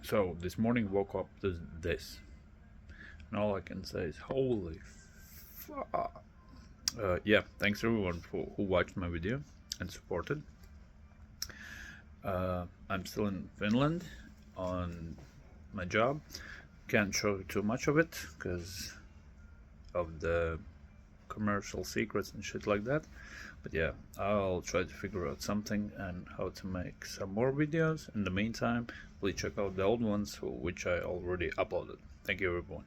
So this morning woke up to this, and all I can say is holy fuck. Yeah, thanks everyone who watched my video and supported. I'm still in Finland on my job. Can't show too much of it because of the commercial secrets and shit like that. But yeah, I'll try to figure out something and how to make some more videos. In the meantime, please check out the old ones which I already uploaded. Thank you everyone.